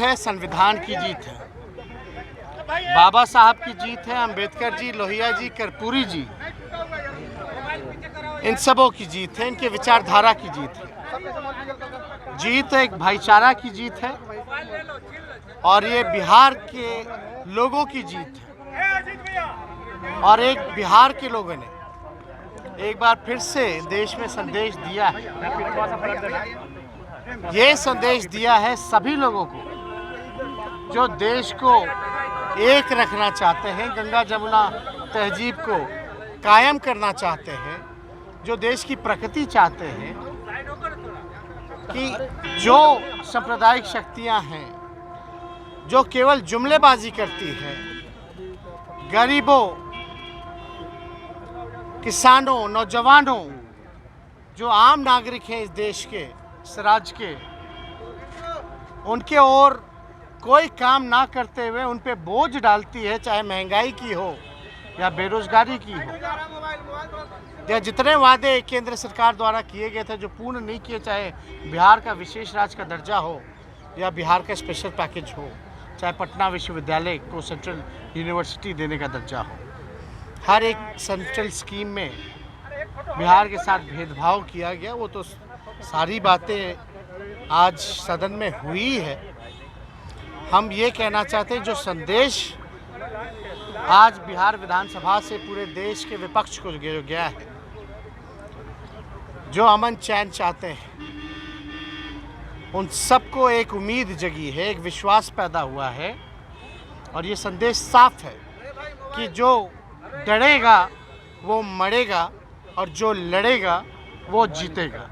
है, संविधान की जीत है, बाबा साहब की जीत है, अंबेडकर जी, लोहिया जी, कर्पूरी जी, इन सबों की जीत है, इनके विचारधारा की जीत है। जीत एक भाईचारा की जीत है और ये बिहार के लोगों की जीत है। और एक बिहार के लोगों ने एक बार फिर से देश में संदेश दिया है, ये संदेश दिया है सभी लोगों को जो देश को एक रखना चाहते हैं, गंगा जमुना तहजीब को कायम करना चाहते हैं, जो देश की प्रगति चाहते हैं, कि जो सांप्रदायिक शक्तियां हैं जो केवल जुमलेबाजी करती है, गरीबों, किसानों, नौजवानों, जो आम नागरिक हैं इस देश के, इस राज्य के, उनके ओर कोई काम ना करते हुए उन पे बोझ डालती है, चाहे महंगाई की हो या बेरोजगारी की हो, या जितने वादे केंद्र सरकार द्वारा किए गए थे जो पूर्ण नहीं किए, चाहे बिहार का विशेष राज्य का दर्जा हो या बिहार का स्पेशल पैकेज हो, चाहे पटना विश्वविद्यालय को सेंट्रल यूनिवर्सिटी देने का दर्जा हो, हर एक सेंट्रल स्कीम में बिहार के साथ भेदभाव किया गया। वो तो सारी बातें आज सदन में हुई है। हम ये कहना चाहते हैं जो संदेश आज बिहार विधानसभा से पूरे देश के विपक्ष को गया है, जो अमन चैन चाहते हैं, उन सबको एक उम्मीद जगी है, एक विश्वास पैदा हुआ है और ये संदेश साफ है कि जो डरेगा वो मरेगा और जो लड़ेगा वो जीतेगा।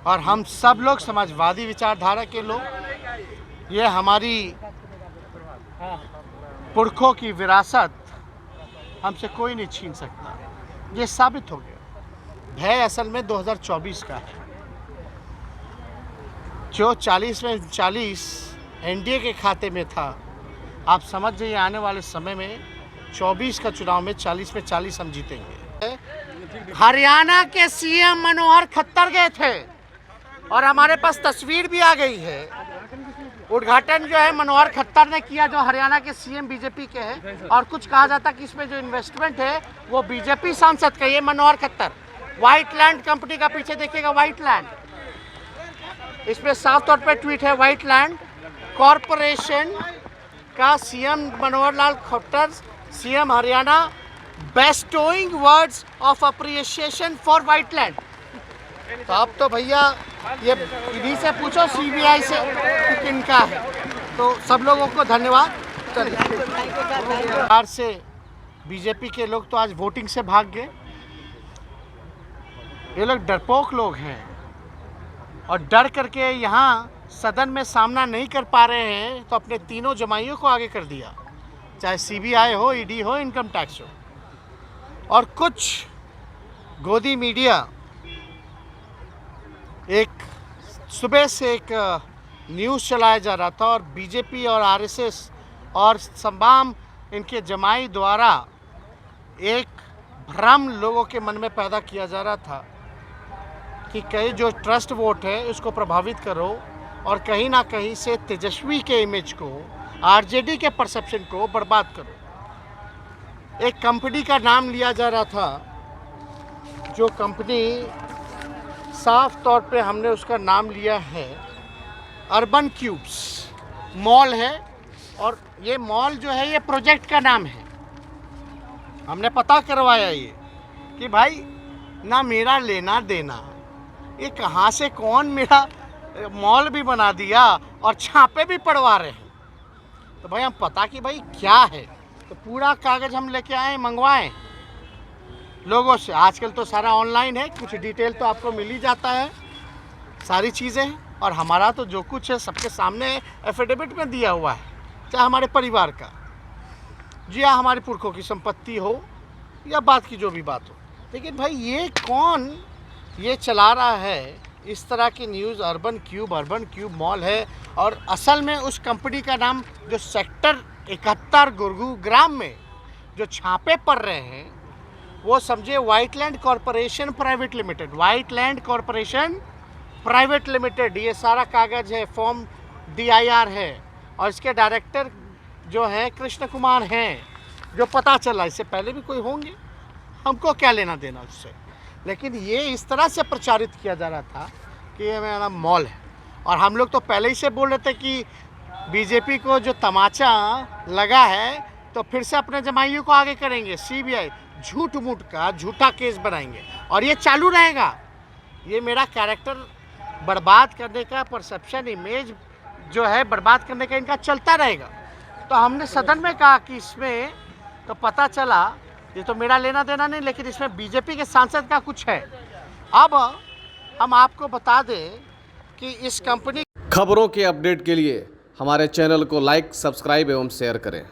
और हम सब लोग समाजवादी विचारधारा के लोग, ये हमारी पुरखों की विरासत हमसे कोई नहीं छीन सकता। ये साबित हो गया। भय असल में 2024 का है, जो 40 में 40 एनडीए के खाते में था। आप समझ जाइए आने वाले समय में 24 का चुनाव में 40 में 40 हम जीतेंगे। हरियाणा के सीएम मनोहर खट्टर गए थे और हमारे पास तस्वीर भी आ गई है। उद्घाटन जो है मनोहर खट्टर ने किया, जो हरियाणा के सीएम बीजेपी के हैं, और कुछ कहा जाता कि इसमें जो इन्वेस्टमेंट है वो बीजेपी सांसद का। ये मनोहर खट्टर व्हाइट लैंड कंपनी का, पीछे देखिएगा व्हाइट लैंड, इसमें साफ तौर पे ट्वीट है, व्हाइट लैंड कॉरपोरेशन का CM Manohar Lal Khattar, CM Haryana, bestowing words of appreciation for White Land. तो अब तो भैया ये इन्हीं से पूछो, सीबीआई से, कि किनका है। तो सब लोगों को धन्यवाद। बिहार से बीजेपी के लोग तो आज वोटिंग से भाग गए। ये लोग डरपोक लोग हैं और डर करके यहाँ सदन में सामना नहीं कर पा रहे हैं, तो अपने तीनों जमाइयों को आगे कर दिया, चाहे सीबीआई हो, ईडी हो, इनकम टैक्स हो। और कुछ गोदी मीडिया, एक सुबह से एक न्यूज़ चलाया जा रहा था और बीजेपी और आरएसएस और तमाम इनके जमाई द्वारा एक भ्रम लोगों के मन में पैदा किया जा रहा था कि कहीं जो ट्रस्ट वोट है उसको प्रभावित करो और कहीं ना कहीं से तेजस्वी के इमेज को, आरजेडी के परसेप्शन को बर्बाद करो। एक कंपनी का नाम लिया जा रहा था, जो कंपनी साफ तौर पे हमने उसका नाम लिया है अर्बन क्यूब्स मॉल है। और ये मॉल जो है ये प्रोजेक्ट का नाम है। हमने पता करवाया ये कि भाई ना मेरा लेना देना, ये कहाँ से कौन मेरा मॉल भी बना दिया और छापे भी पड़वा रहे हैं। तो भाई हम पता कि भाई क्या है, तो पूरा कागज़ हम लेके आए, मंगवाएं लोगों से। आजकल तो सारा ऑनलाइन है, कुछ डिटेल तो आपको मिल ही जाता है, सारी चीज़ें। और हमारा तो जो कुछ है सबके सामने एफिडेविट में दिया हुआ है, चाहे हमारे परिवार का, जी हाँ, हमारे पुरखों की संपत्ति हो या बात की जो भी बात हो। लेकिन भाई ये कौन ये चला रहा है इस तरह की न्यूज़? अर्बन क्यूब मॉल है और असल में उस कंपनी का नाम, जो सेक्टर 71 गुरुग्राम में जो छापे पड़ रहे हैं, वो समझे white Land corporation private limited, white Land corporation private limited. ये सारा कागज़ है, फॉर्म DIR है और इसके डायरेक्टर जो है कृष्ण कुमार हैं, जो पता चला। इससे पहले भी कोई होंगे, हमको क्या लेना देना उससे। लेकिन ये इस तरह से प्रचारित किया जा रहा था कि ये मेरा मॉल है, और हम लोग तो पहले ही से बोल रहे थे कि बीजेपी को जो तमाचा लगा है तो फिर से अपने जमाइयों को आगे करेंगे, CBI झूठ मूठ का झूठा केस बनाएंगे और ये चालू रहेगा। ये मेरा कैरेक्टर बर्बाद करने का, परसेप्शन इमेज जो है बर्बाद करने का इनका चलता रहेगा। तो हमने सदन में कहा कि इसमें तो पता चला ये तो मेरा लेना देना नहीं, लेकिन इसमें बीजेपी के सांसद का कुछ है। अब हम आपको बता दें कि इस कंपनी खबरों के अपडेट के लिए हमारे चैनल को लाइक, सब्सक्राइब एवं शेयर करें।